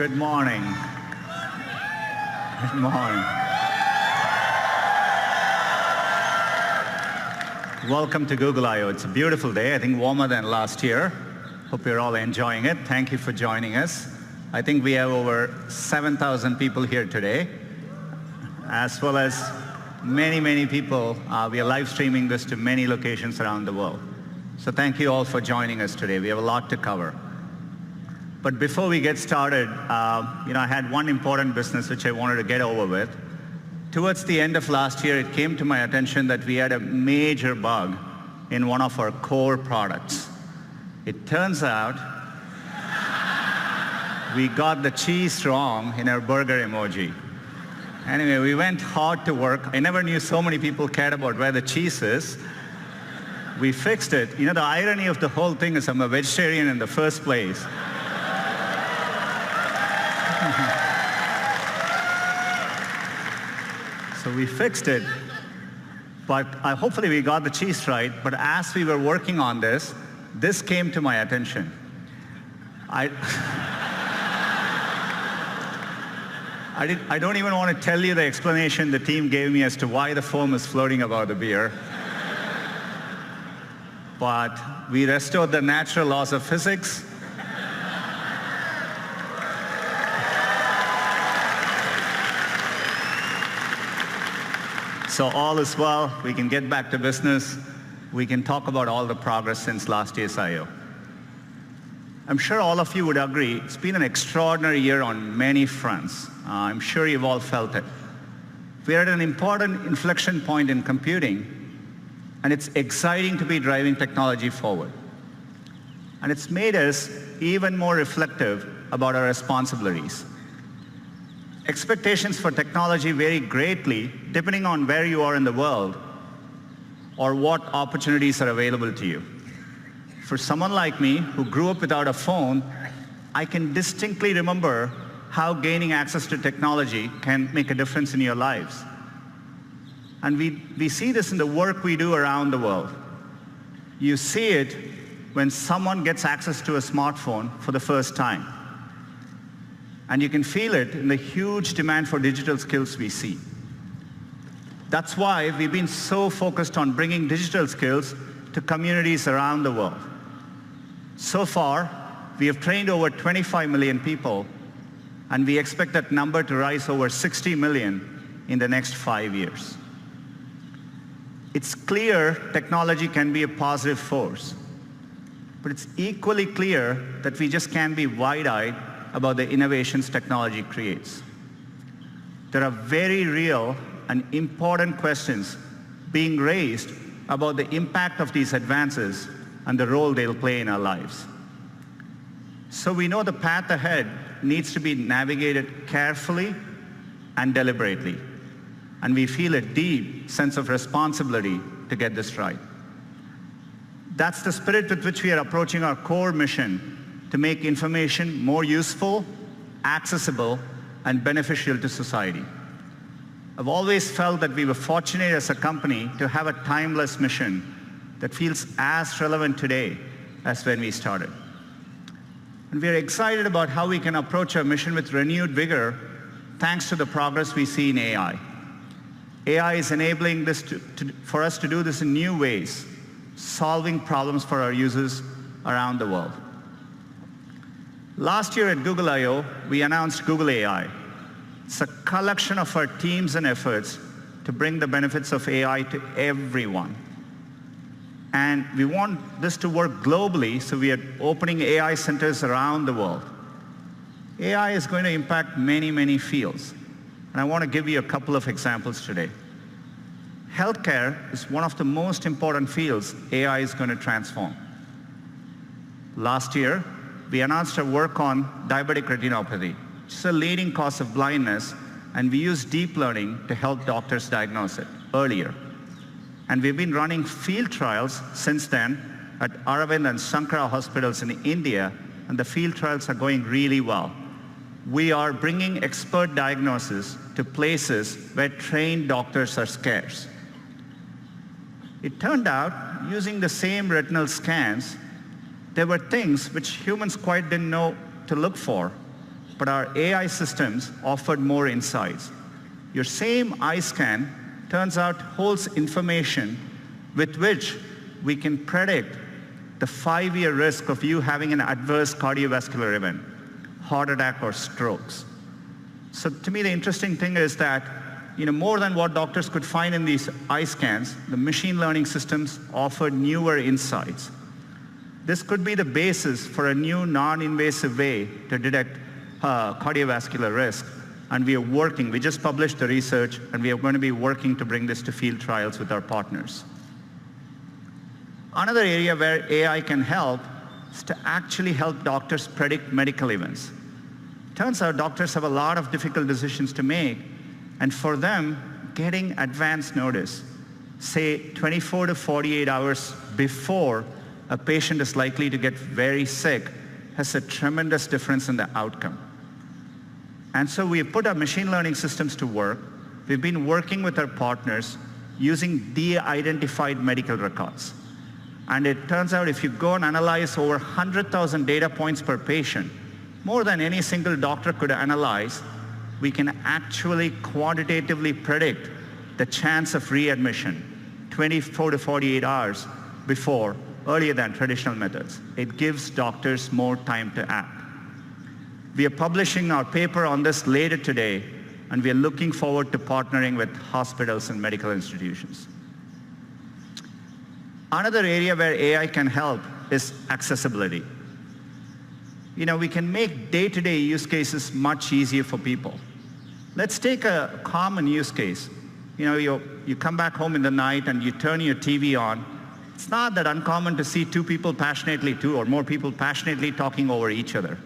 Good morning. Good morning. Welcome to Google I/O. It's a beautiful day, I think warmer than last year. Hope you're all enjoying it. Thank you for joining us. I think we have over 7,000 people here today, as well as many people. We are live streaming this to many locations around the world. So thank you all for joining us today. We have a lot to cover. But before we get started, I had one important business which I wanted to get over with. Towards the end of last year, it came to my attention that we had a major bug in one of our core products. It turns out we got the cheese wrong in our burger emoji. Anyway, we went hard to work. I never knew so many people cared about where the cheese is. We fixed it. The irony of the whole thing is I'm a vegetarian in the first place. So we fixed it, but hopefully we got the cheese right. But as we were working on this came to my attention. I don't even want to tell you the explanation the team gave me as to why the foam is floating above the beer. But we restored the natural laws of physics. So all is well. We can get back to business. We can talk about all the progress since last year's I/O. I'm sure all of you would agree it's been an extraordinary year on many fronts. I'm sure you've all felt it. We're at an important inflection point in computing, and it's exciting to be driving technology forward. And it's made us even more reflective about our responsibilities. Expectations for technology vary greatly depending on where you are in the world or what opportunities are available to you. For someone like me who grew up without a phone, I can distinctly remember how gaining access to technology can make a difference in your lives. And we see this in the work we do around the world. You see it when someone gets access to a smartphone for the first time. And you can feel it in the huge demand for digital skills we see. That's why we've been so focused on bringing digital skills to communities around the world. So far, we have trained over 25 million people, and we expect that number to rise over 60 million in the next 5 years. It's clear technology can be a positive force, but it's equally clear that we just can't be wide-eyed about the innovations technology creates. There are very real and important questions being raised about the impact of these advances and the role they'll play in our lives. So we know the path ahead needs to be navigated carefully and deliberately, and we feel a deep sense of responsibility to get this right. That's the spirit with which we are approaching our core mission to make information more useful, accessible, and beneficial to society. I've always felt that we were fortunate as a company to have a timeless mission that feels as relevant today as when we started. And we're excited about how we can approach our mission with renewed vigor thanks to the progress we see in AI. AI is enabling this for us to do this in new ways, solving problems for our users around the world. Last year at Google I/O, we announced Google AI. It's a collection of our teams and efforts to bring the benefits of AI to everyone. And we want this to work globally, so we are opening AI centers around the world. AI is going to impact many fields, and I want to give you a couple of examples today. Healthcare is one of the most important fields AI is going to transform. Last year, we announced our work on diabetic retinopathy, which is a leading cause of blindness, and we use deep learning to help doctors diagnose it earlier. And we've been running field trials since then at Aravind and Sankara hospitals in India, and the field trials are going really well. We are bringing expert diagnosis to places where trained doctors are scarce. It turned out, using the same retinal scans, there were things which humans quite didn't know to look for, but our AI systems offered more insights. Your same eye scan turns out holds information with which we can predict the 5-year risk of you having an adverse cardiovascular event, heart attack or strokes. So to me, the interesting thing is that more than what doctors could find in these eye scans, the machine learning systems offered newer insights. This could be the basis for a new non-invasive way to detect cardiovascular risk. And we just published the research, and we are going to be working to bring this to field trials with our partners. Another area where AI can help is to actually help doctors predict medical events. Turns out doctors have a lot of difficult decisions to make, and for them, getting advance notice, say 24 to 48 hours before a patient is likely to get very sick, has a tremendous difference in the outcome. And so we've put our machine learning systems to work. We've been working with our partners using de-identified medical records. And it turns out if you go and analyze over 100,000 data points per patient, more than any single doctor could analyze, we can actually quantitatively predict the chance of readmission 24 to 48 hours before, earlier than traditional methods. It gives doctors more time to act. We are publishing our paper on this later today, and we are looking forward to partnering with hospitals and medical institutions. Another area where AI can help is accessibility. We can make day-to-day use cases much easier for people. Let's take a common use case. You come back home in the night and you turn your TV on. It's not that uncommon to see two or more people passionately talking over each other.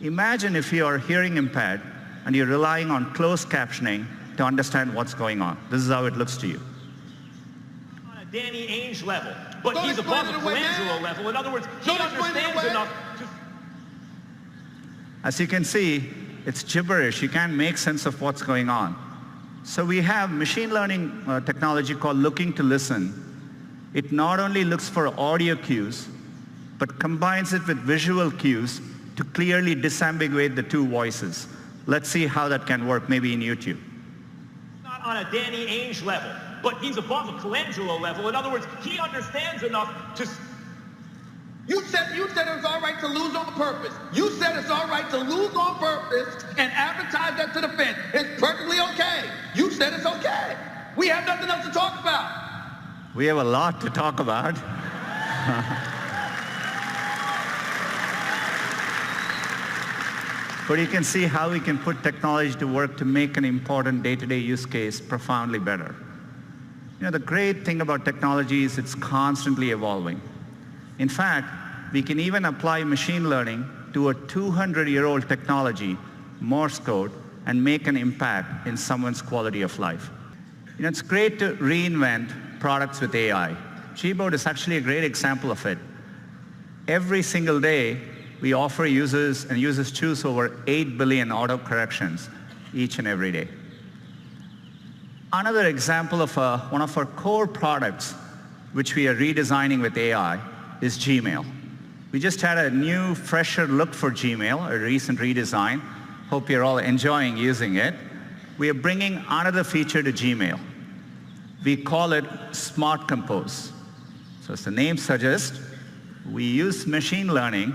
Imagine if you are hearing impaired and you're relying on closed captioning to understand what's going on. This is how it looks to you. On a Danny Ainge level, but he's above a Colangelo level. In other words, he understands enough to... As you can see, it's gibberish. You can't make sense of what's going on. So we have machine learning technology called Looking to Listen. It not only looks for audio cues, but combines it with visual cues to clearly disambiguate the two voices. Let's see how that can work, maybe in YouTube. Not on a Danny Ainge level, but he's above a Colangelo level. In other words, he understands enough to... You said it was all right to lose on purpose. You said it's all right to lose on purpose and advertise that to the fans. It's perfectly okay. You said it's okay. We have nothing else to talk about. We have a lot to talk about. But you can see how we can put technology to work to make an important day-to-day use case profoundly better. The great thing about technology is it's constantly evolving. In fact, we can even apply machine learning to a 200-year-old technology, Morse code, and make an impact in someone's quality of life. It's great to reinvent products with AI. Gboard is actually a great example of it. Every single day, we offer users, and users choose over 8 billion auto-corrections each and every day. Another example of one of our core products, which we are redesigning with AI, is Gmail. We just had a new, fresher look for Gmail, a recent redesign. Hope you're all enjoying using it. We are bringing another feature to Gmail. We call it Smart Compose. So as the name suggests, we use machine learning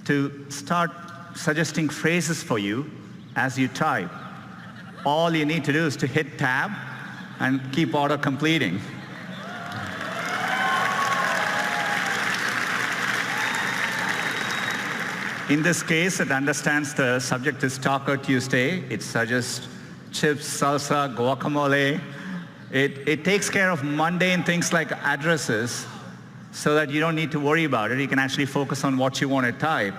to start suggesting phrases for you as you type. All you need to do is to hit tab and keep auto-completing. In this case, it understands the subject is Taco Tuesday. It suggests chips, salsa, guacamole. It takes care of mundane things like addresses so that you don't need to worry about it. You can actually focus on what you want to type.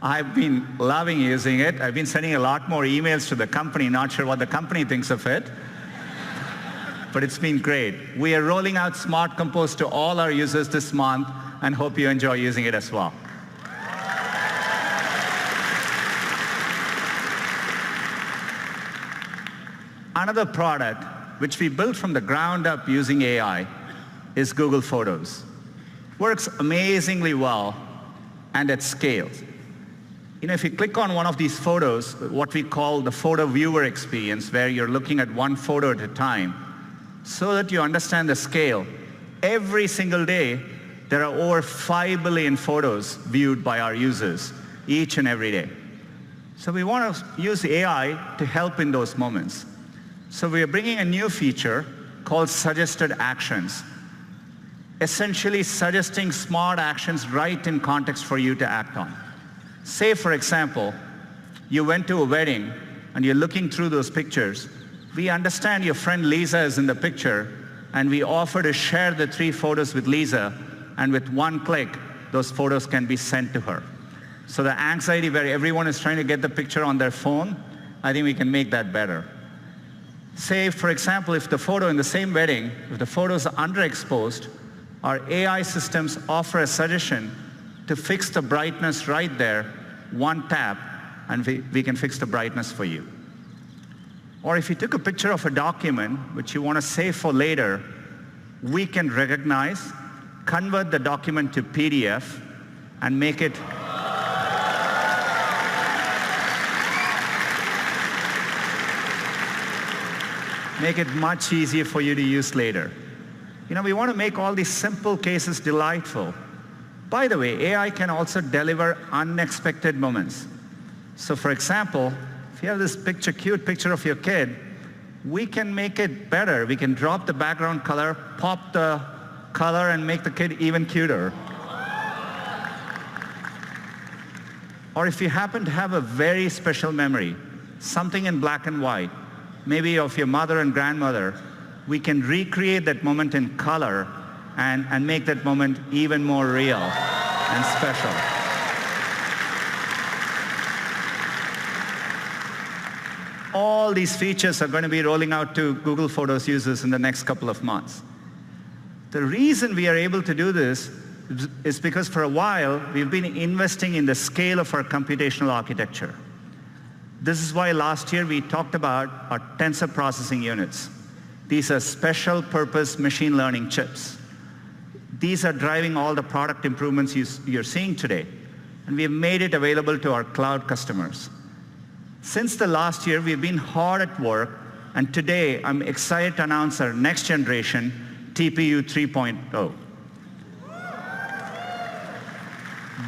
I've been loving using it. I've been sending a lot more emails to the company, not sure what the company thinks of it. But it's been great. We are rolling out Smart Compose to all our users this month and hope you enjoy using it as well. Another product which we built from the ground up using AI is Google Photos. Works amazingly well and at scale. If you click on one of these photos, what we call the photo viewer experience, where you're looking at one photo at a time, so that you understand the scale, every single day, there are over 5 billion photos viewed by our users, each and every day. So we want to use AI to help in those moments. So we are bringing a new feature called suggested actions, essentially suggesting smart actions right in context for you to act on. Say, for example, you went to a wedding and you're looking through those pictures. We understand your friend Lisa is in the picture, and we offer to share the 3 photos with Lisa, and with one click, those photos can be sent to her. So the anxiety where everyone is trying to get the picture on their phone, I think we can make that better. Say, for example, if the photo in the same wedding, if the photo is underexposed, our AI systems offer a suggestion to fix the brightness right there, one tap, and we can fix the brightness for you. Or if you took a picture of a document which you want to save for later, we can recognize, convert the document to PDF, and make it much easier for you to use later. We want to make all these simple cases delightful. By the way, AI can also deliver unexpected moments. So for example, if you have this cute picture of your kid, we can make it better. We can drop the background color, pop the color, and make the kid even cuter. Or if you happen to have a very special memory, something in black and white, maybe of your mother and grandmother, we can recreate that moment in color and make that moment even more real and special. All these features are going to be rolling out to Google Photos users in the next couple of months. The reason we are able to do this is because for a while, we've been investing in the scale of our computational architecture. This is why last year we talked about our tensor processing units. These are special purpose machine learning chips. These are driving all the product improvements you're seeing today. And we have made it available to our cloud customers. Since the last year, we've been hard at work, and today I'm excited to announce our next generation TPU 3.0.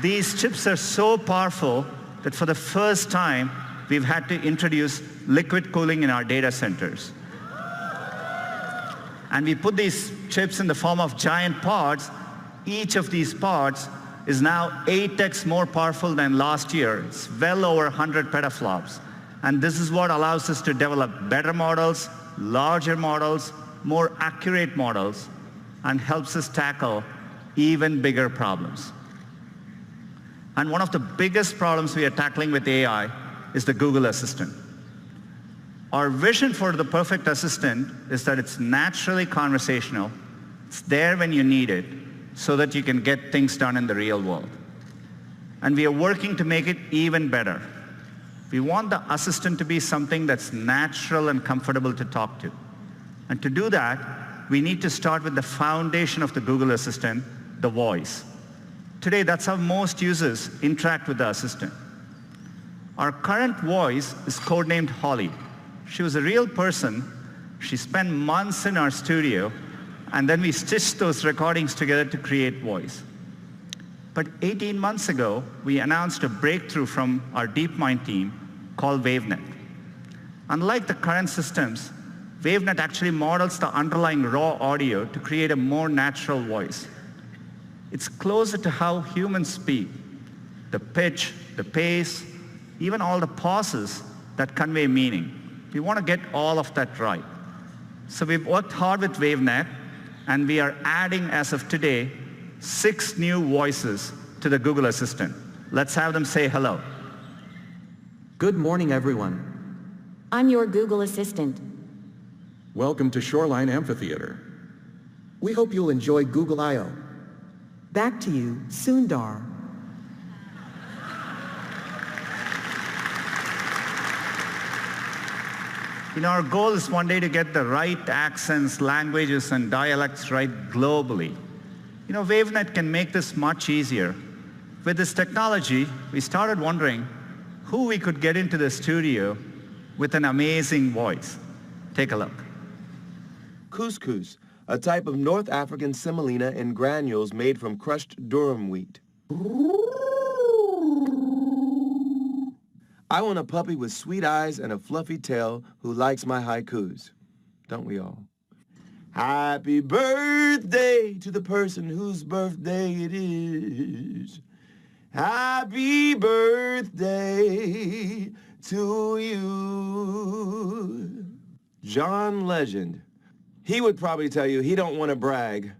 These chips are so powerful that for the first time, we've had to introduce liquid cooling in our data centers. And we put these chips in the form of giant pods. Each of these pods is now 8x more powerful than last year. It's well over 100 petaflops. And this is what allows us to develop better models, larger models, more accurate models, and helps us tackle even bigger problems. And one of the biggest problems we are tackling with AI is the Google Assistant. Our vision for the perfect assistant is that it's naturally conversational, it's there when you need it, so that you can get things done in the real world. And we are working to make it even better. We want the assistant to be something that's natural and comfortable to talk to. And to do that, we need to start with the foundation of the Google Assistant, the voice. Today, that's how most users interact with the assistant. Our current voice is codenamed Holly. She was a real person. She spent months in our studio, and then we stitched those recordings together to create voice. But 18 months ago, we announced a breakthrough from our DeepMind team called WaveNet. Unlike the current systems, WaveNet actually models the underlying raw audio to create a more natural voice. It's closer to how humans speak. The pitch, the pace, even all the pauses that convey meaning. We want to get all of that right. So we've worked hard with WaveNet, and we are adding, as of today, 6 new voices to the Google Assistant. Let's have them say hello. Good morning, everyone. I'm your Google Assistant. Welcome to Shoreline Amphitheater. We hope you'll enjoy Google I/O. Back to you, Sundar. Our goal is one day to get the right accents, languages, and dialects right globally. WaveNet can make this much easier. With this technology, we started wondering, who we could get into the studio with an amazing voice. Take a look. Couscous, a type of North African semolina in granules made from crushed durum wheat. I want a puppy with sweet eyes and a fluffy tail who likes my haikus. Don't we all? Happy birthday to the person whose birthday it is. Happy birthday to you. John Legend. He would probably tell you he don't want to brag,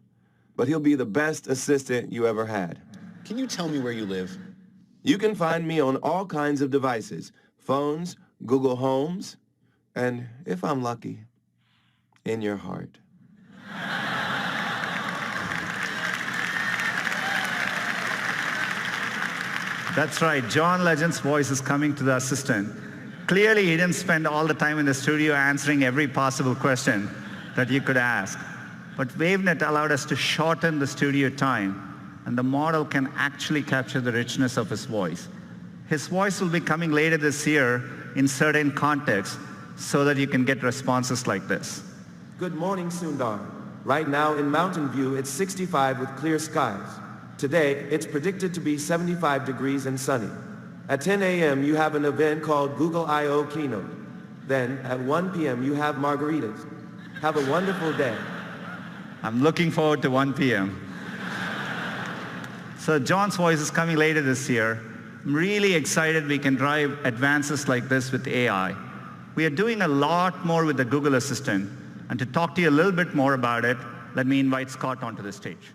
but he'll be the best assistant you ever had. Can you tell me where you live? You can find me on all kinds of devices, phones, Google Homes, and if I'm lucky, in your heart. That's right, John Legend's voice is coming to the assistant. Clearly, he didn't spend all the time in the studio answering every possible question that you could ask. But WaveNet allowed us to shorten the studio time, and the model can actually capture the richness of his voice. His voice will be coming later this year in certain contexts so that you can get responses like this. Good morning, Sundar. Right now in Mountain View, it's 65 with clear skies. Today, it's predicted to be 75 degrees and sunny. At 10 a.m., you have an event called Google I/O Keynote. Then, at 1 p.m., you have margaritas. Have a wonderful day. I'm looking forward to 1 p.m. So John's voice is coming later this year. I'm really excited we can drive advances like this with AI. We are doing a lot more with the Google Assistant. And to talk to you a little bit more about it, let me invite Scott onto the stage.